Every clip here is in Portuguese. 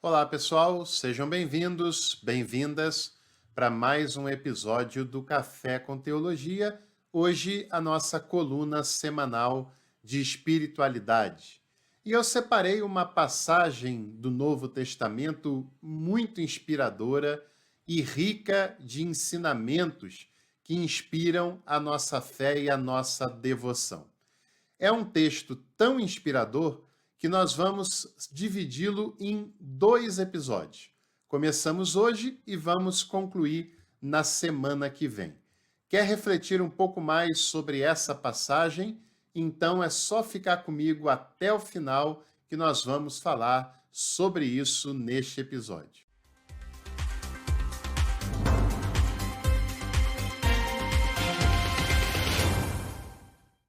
Olá, pessoal, sejam bem-vindos, bem-vindas para mais um episódio do Café com Teologia. Hoje, a nossa coluna semanal de espiritualidade. E eu separei uma passagem do Novo Testamento muito inspiradora e rica de ensinamentos que inspiram a nossa fé e a nossa devoção. É um texto tão inspirador que nós vamos dividi-lo em dois episódios. Começamos hoje e vamos concluir na semana que vem. Quer refletir um pouco mais sobre essa passagem? Então é só ficar comigo até o final que nós vamos falar sobre isso neste episódio.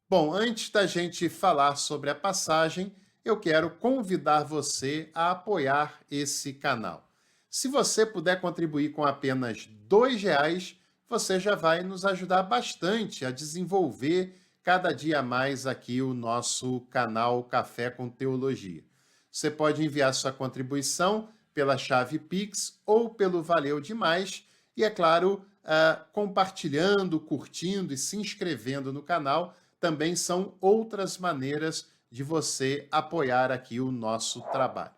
Bom, antes da gente falar sobre a passagem, eu quero convidar você a apoiar esse canal. Se você puder contribuir com apenas R$ 2, você já vai nos ajudar bastante a desenvolver cada dia mais aqui o nosso canal Café com Teologia. Você pode enviar sua contribuição pela chave Pix ou pelo Valeu Demais e, é claro, compartilhando, curtindo e se inscrevendo no canal também são outras maneiras de você apoiar aqui o nosso trabalho.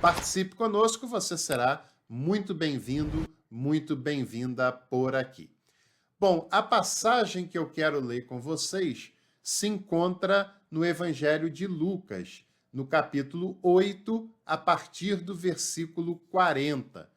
Participe conosco, você será muito bem-vindo, muito bem-vinda por aqui. Bom, a passagem que eu quero ler com vocês se encontra no Evangelho de Lucas, no capítulo 8, a partir do versículo 40.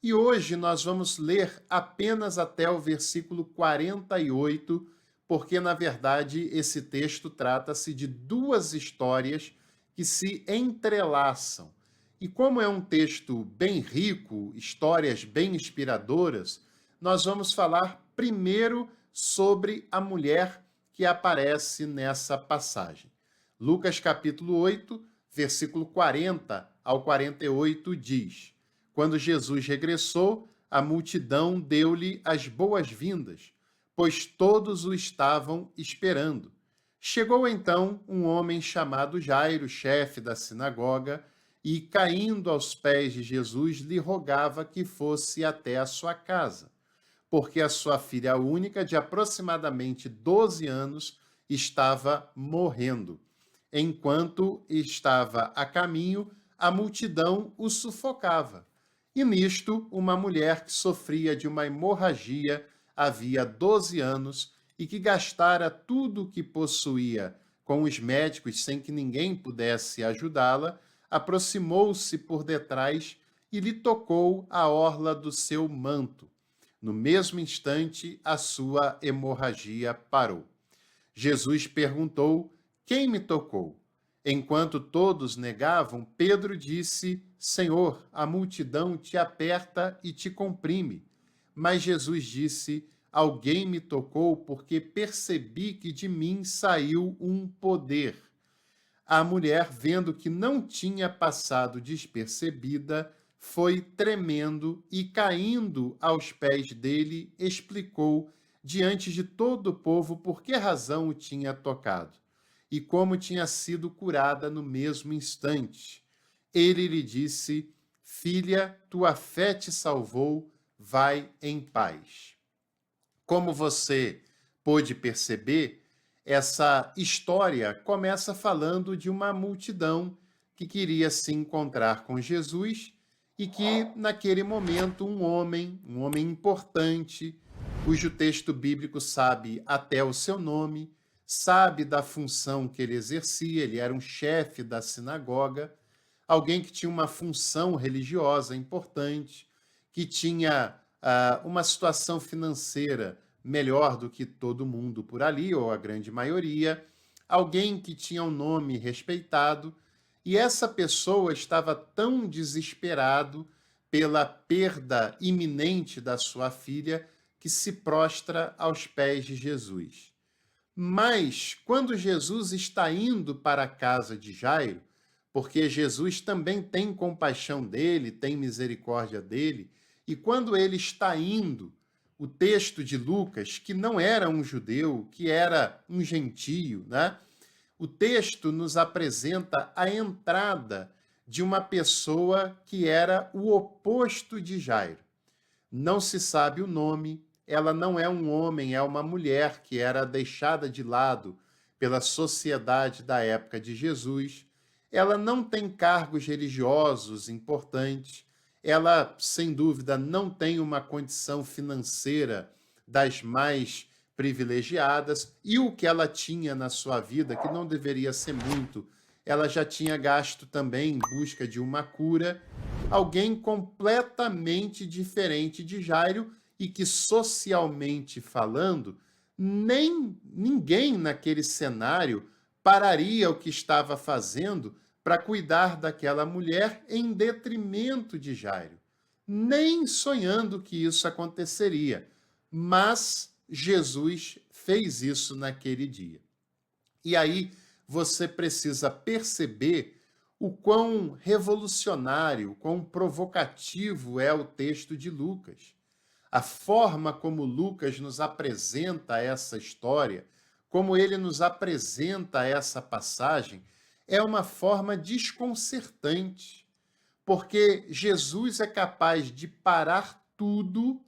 E hoje nós vamos ler apenas até o versículo 48, porque, na verdade, esse texto trata-se de duas histórias que se entrelaçam. E como é um texto bem rico, histórias bem inspiradoras, nós vamos falar primeiro sobre a mulher que aparece nessa passagem. Lucas capítulo 8, versículo 40 ao 48 diz: Quando Jesus regressou, a multidão deu-lhe as boas-vindas, pois todos o estavam esperando. Chegou então um homem chamado Jairo, chefe da sinagoga, e, caindo aos pés de Jesus, lhe rogava que fosse até a sua casa, porque a sua filha única, de aproximadamente 12 anos, estava morrendo. Enquanto estava a caminho, a multidão o sufocava. E nisto, uma mulher que sofria de uma hemorragia havia 12 anos e que gastara tudo o que possuía com os médicos sem que ninguém pudesse ajudá-la, aproximou-se por detrás e lhe tocou a orla do seu manto. No mesmo instante, a sua hemorragia parou. Jesus perguntou: Quem me tocou? Enquanto todos negavam, Pedro disse: Senhor, a multidão te aperta e te comprime. Mas Jesus disse: Alguém me tocou porque percebi que de mim saiu um poder. A mulher, vendo que não tinha passado despercebida, foi tremendo e, caindo aos pés dele, explicou diante de todo o povo por que razão o tinha tocado e como tinha sido curada no mesmo instante. Ele lhe disse: Filha, tua fé te salvou, vai em paz. Como você pôde perceber, essa história começa falando de uma multidão que queria se encontrar com Jesus e que, naquele momento, um homem importante, cujo texto bíblico sabe até o seu nome, sabe da função que ele exercia, ele era um chefe da sinagoga, alguém que tinha uma função religiosa importante, que tinha uma situação financeira melhor do que todo mundo por ali, ou a grande maioria, alguém que tinha um nome respeitado, e essa pessoa estava tão desesperado pela perda iminente da sua filha que se prostra aos pés de Jesus. Mas, quando Jesus está indo para a casa de Jairo, porque Jesus também tem compaixão dele, tem misericórdia dele, e quando ele está indo, o texto de Lucas, que não era um judeu, que era um gentio, né? O texto nos apresenta a entrada de uma pessoa que era o oposto de Jairo. Não se sabe o nome, ela não é um homem, é uma mulher que era deixada de lado pela sociedade da época de Jesus. Ela não tem cargos religiosos importantes, ela, sem dúvida, não tem uma condição financeira das mais privilegiadas, e o que ela tinha na sua vida, que não deveria ser muito, ela já tinha gasto também em busca de uma cura. Alguém completamente diferente de Jairo e que, socialmente falando, nem ninguém naquele cenário pararia o que estava fazendo para cuidar daquela mulher em detrimento de Jairo. Nem sonhando que isso aconteceria. Mas Jesus fez isso naquele dia. E aí você precisa perceber o quão revolucionário, o quão provocativo é o texto de Lucas. A forma como Lucas nos apresenta essa história, como ele nos apresenta essa passagem, é uma forma desconcertante, porque Jesus é capaz de parar tudo,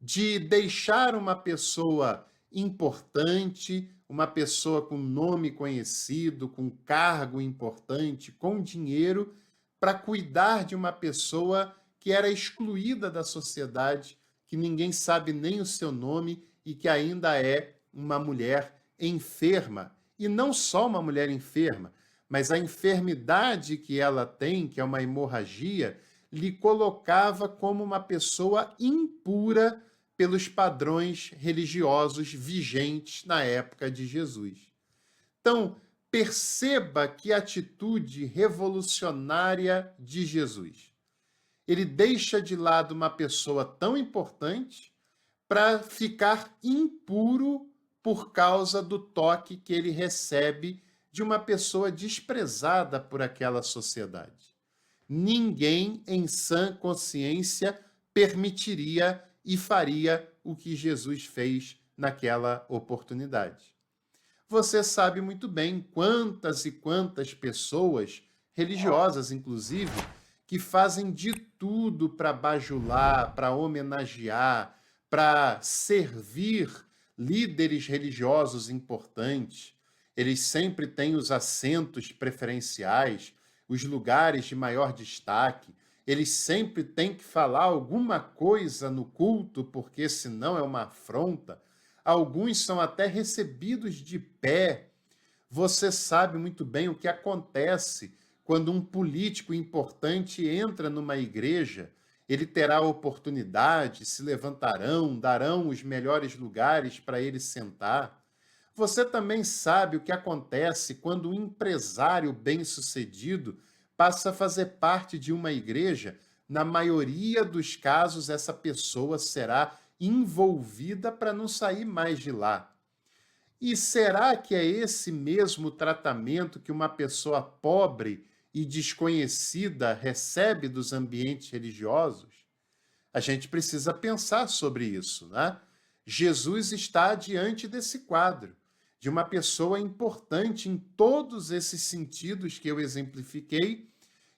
de deixar uma pessoa importante, uma pessoa com nome conhecido, com cargo importante, com dinheiro, para cuidar de uma pessoa que era excluída da sociedade, que ninguém sabe nem o seu nome e que ainda é uma mulher enferma. E não só uma mulher enferma, mas a enfermidade que ela tem, que é uma hemorragia, lhe colocava como uma pessoa impura pelos padrões religiosos vigentes na época de Jesus. Então, perceba que atitude revolucionária de Jesus. Ele deixa de lado uma pessoa tão importante para ficar impuro por causa do toque que ele recebe de uma pessoa desprezada por aquela sociedade. Ninguém em sã consciência permitiria e faria o que Jesus fez naquela oportunidade. Você sabe muito bem quantas e quantas pessoas, religiosas inclusive, que fazem de tudo para bajular, para homenagear, para servir líderes religiosos importantes. Eles sempre têm os assentos preferenciais, os lugares de maior destaque. Eles sempre têm que falar alguma coisa no culto, porque senão é uma afronta. Alguns são até recebidos de pé. Você sabe muito bem o que acontece quando um político importante entra numa igreja. Ele terá oportunidade, se levantarão, darão os melhores lugares para ele sentar. Você também sabe o que acontece quando um empresário bem-sucedido passa a fazer parte de uma igreja. Na maioria dos casos, essa pessoa será envolvida para não sair mais de lá. E será que é esse mesmo tratamento que uma pessoa pobre e desconhecida recebe dos ambientes religiosos? A gente precisa pensar sobre isso, né? Jesus está diante desse quadro, de uma pessoa importante em todos esses sentidos que eu exemplifiquei,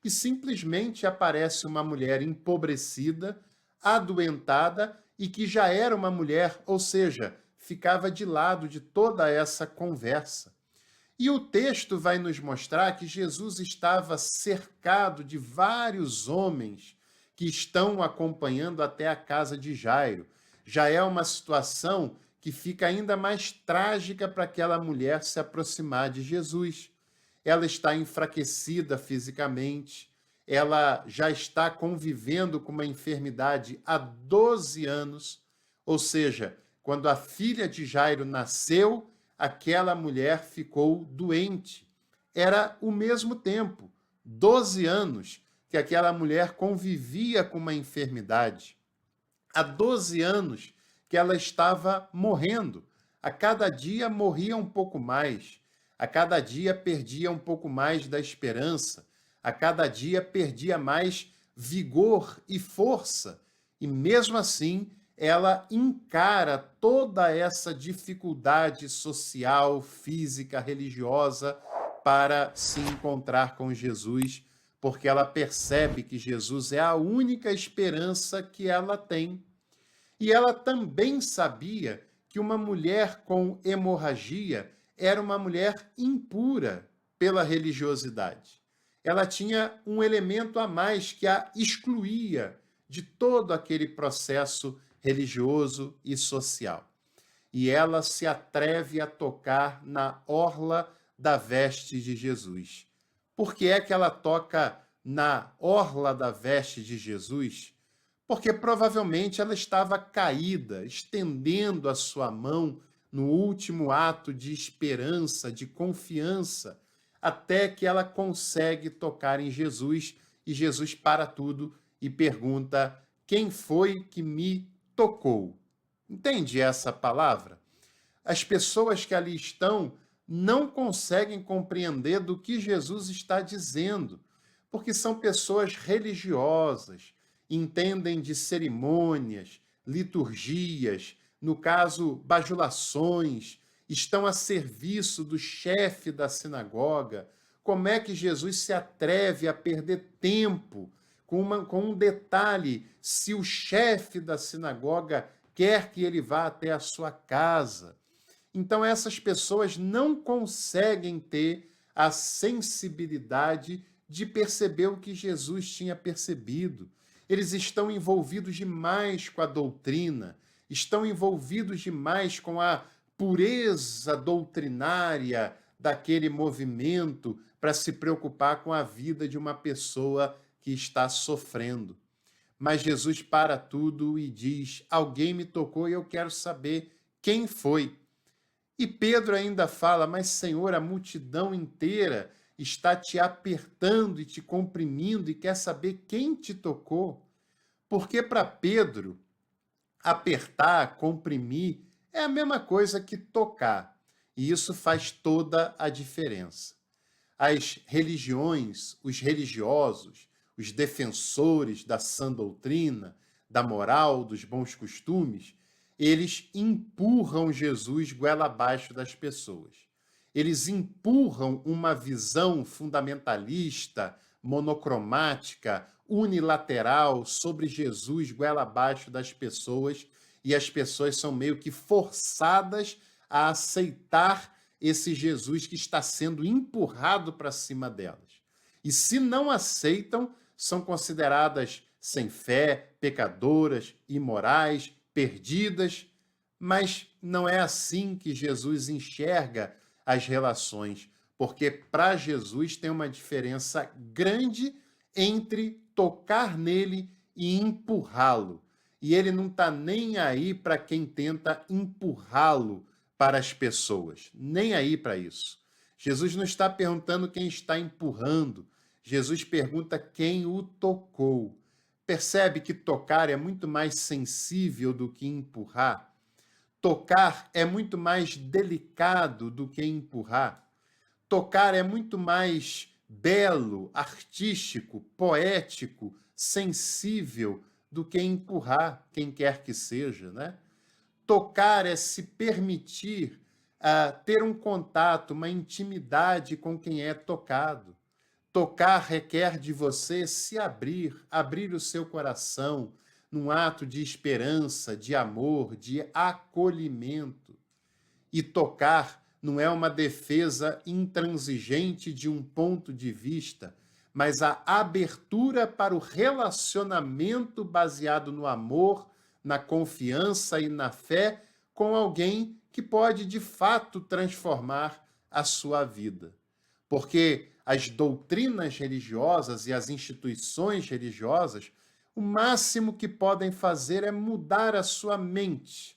e simplesmente aparece uma mulher empobrecida, adoentada e que já era uma mulher, ou seja, ficava de lado de toda essa conversa. E o texto vai nos mostrar que Jesus estava cercado de vários homens que estão o acompanhando até a casa de Jairo. Já é uma situação que fica ainda mais trágica para aquela mulher se aproximar de Jesus. Ela está enfraquecida fisicamente, ela já está convivendo com uma enfermidade há 12 anos, ou seja, quando a filha de Jairo nasceu, aquela mulher ficou doente. Era o mesmo tempo, 12 anos, que aquela mulher convivia com uma enfermidade. Há 12 anos que ela estava morrendo. A cada dia morria um pouco mais. A cada dia perdia um pouco mais da esperança. A cada dia perdia mais vigor e força. E mesmo assim, ela encara toda essa dificuldade social, física, religiosa para se encontrar com Jesus, porque ela percebe que Jesus é a única esperança que ela tem. E ela também sabia que uma mulher com hemorragia era uma mulher impura pela religiosidade. Ela tinha um elemento a mais que a excluía de todo aquele processo religioso e social. E ela se atreve a tocar na orla da veste de Jesus. Por que é que ela toca na orla da veste de Jesus? Porque provavelmente ela estava caída, estendendo a sua mão no último ato de esperança, de confiança, até que ela consegue tocar em Jesus e Jesus para tudo e pergunta: quem foi que me tocou? Entende essa palavra? As pessoas que ali estão não conseguem compreender do que Jesus está dizendo, porque são pessoas religiosas, entendem de cerimônias, liturgias, no caso, bajulações, estão a serviço do chefe da sinagoga. Como é que Jesus se atreve a perder tempo com um detalhe, se o chefe da sinagoga quer que ele vá até a sua casa? Então, essas pessoas não conseguem ter a sensibilidade de perceber o que Jesus tinha percebido. Eles estão envolvidos demais com a doutrina, estão envolvidos demais com a pureza doutrinária daquele movimento para se preocupar com a vida de uma pessoa que está sofrendo. Mas Jesus para tudo e diz: alguém me tocou e eu quero saber quem foi. E Pedro ainda fala: mas Senhor, a multidão inteira está te apertando e te comprimindo e quer saber quem te tocou. Porque para Pedro, apertar, comprimir, é a mesma coisa que tocar. E isso faz toda a diferença. As religiões, os religiosos, os defensores da sã doutrina, da moral, dos bons costumes, eles empurram Jesus goela abaixo das pessoas. Eles empurram uma visão fundamentalista, monocromática, unilateral sobre Jesus goela abaixo das pessoas, e as pessoas são meio que forçadas a aceitar esse Jesus que está sendo empurrado para cima delas. E se não aceitam, são consideradas sem fé, pecadoras, imorais, perdidas, mas não é assim que Jesus enxerga as relações, porque para Jesus tem uma diferença grande entre tocar nele e empurrá-lo. E ele não está nem aí para quem tenta empurrá-lo para as pessoas, nem aí para isso. Jesus não está perguntando quem está empurrando, Jesus pergunta quem o tocou. Percebe que tocar é muito mais sensível do que empurrar? Tocar é muito mais delicado do que empurrar. Tocar é muito mais belo, artístico, poético, sensível do que empurrar quem quer que seja, né? Tocar é se permitir ter um contato, uma intimidade com quem é tocado. Tocar requer de você se abrir, abrir o seu coração num ato de esperança, de amor, de acolhimento. E tocar não é uma defesa intransigente de um ponto de vista, mas a abertura para o relacionamento baseado no amor, na confiança e na fé com alguém que pode de fato transformar a sua vida. Porque as doutrinas religiosas e as instituições religiosas, o máximo que podem fazer é mudar a sua mente,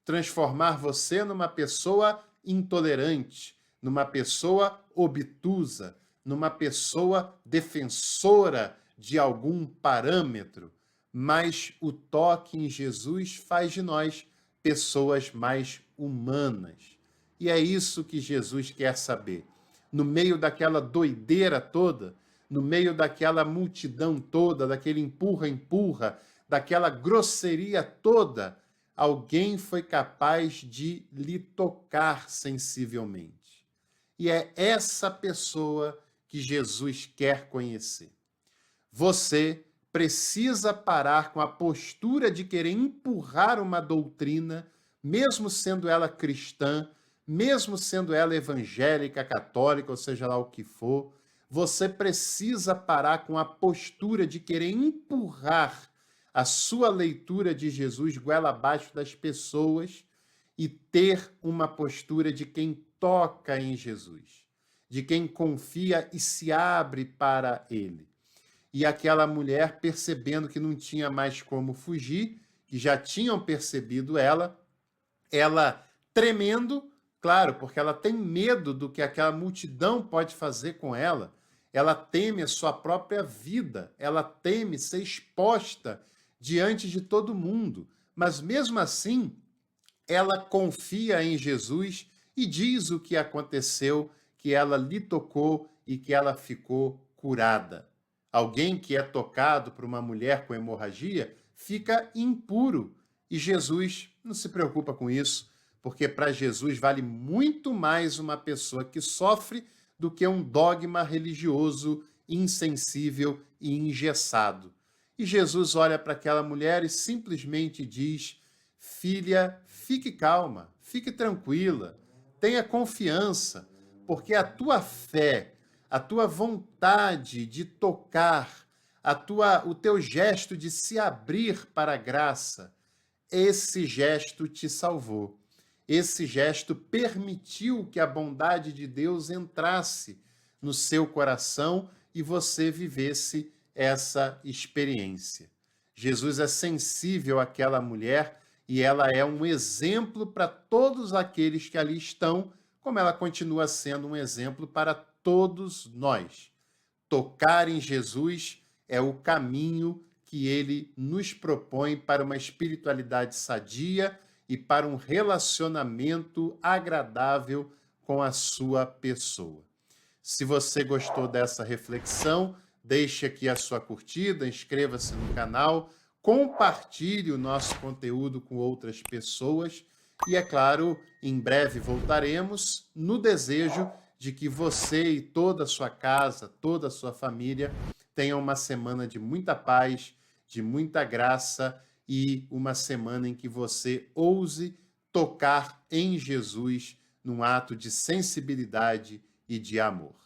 transformar você numa pessoa intolerante, numa pessoa obtusa, numa pessoa defensora de algum parâmetro. Mas o toque em Jesus faz de nós pessoas mais humanas. E é isso que Jesus quer saber. No meio daquela doideira toda, no meio daquela multidão toda, daquele empurra-empurra, daquela grosseria toda, alguém foi capaz de lhe tocar sensivelmente. E é essa pessoa que Jesus quer conhecer. Você precisa parar com a postura de querer empurrar uma doutrina, mesmo sendo ela cristã, mesmo sendo ela evangélica, católica, ou seja lá o que for. Você precisa parar com a postura de querer empurrar a sua leitura de Jesus goela abaixo das pessoas e ter uma postura de quem toca em Jesus, de quem confia e se abre para ele. E aquela mulher, percebendo que não tinha mais como fugir, que já tinham percebido ela tremendo, claro, porque ela tem medo do que aquela multidão pode fazer com ela teme a sua própria vida, ela teme ser exposta diante de todo mundo, mas mesmo assim, ela confia em Jesus e diz o que aconteceu, que ela lhe tocou e que ela ficou curada. Alguém que é tocado por uma mulher com hemorragia fica impuro. E Jesus não se preocupa com isso, porque para Jesus vale muito mais uma pessoa que sofre do que um dogma religioso insensível e engessado. E Jesus olha para aquela mulher e simplesmente diz: Filha, fique calma, fique tranquila, tenha confiança, porque a tua fé, a tua vontade de tocar, o teu gesto de se abrir para a graça, esse gesto te salvou. Esse gesto permitiu que a bondade de Deus entrasse no seu coração e você vivesse essa experiência. Jesus é sensível àquela mulher e ela é um exemplo para todos aqueles que ali estão, como ela continua sendo um exemplo para todos nós. Tocar em Jesus é o caminho que ele nos propõe para uma espiritualidade sadia e para um relacionamento agradável com a sua pessoa. Se você gostou dessa reflexão, deixe aqui a sua curtida, inscreva-se no canal, compartilhe o nosso conteúdo com outras pessoas e, é claro, em breve voltaremos no desejo de que você e toda a sua casa, toda a sua família tenham uma semana de muita paz, de muita graça e uma semana em que você ouse tocar em Jesus num ato de sensibilidade e de amor.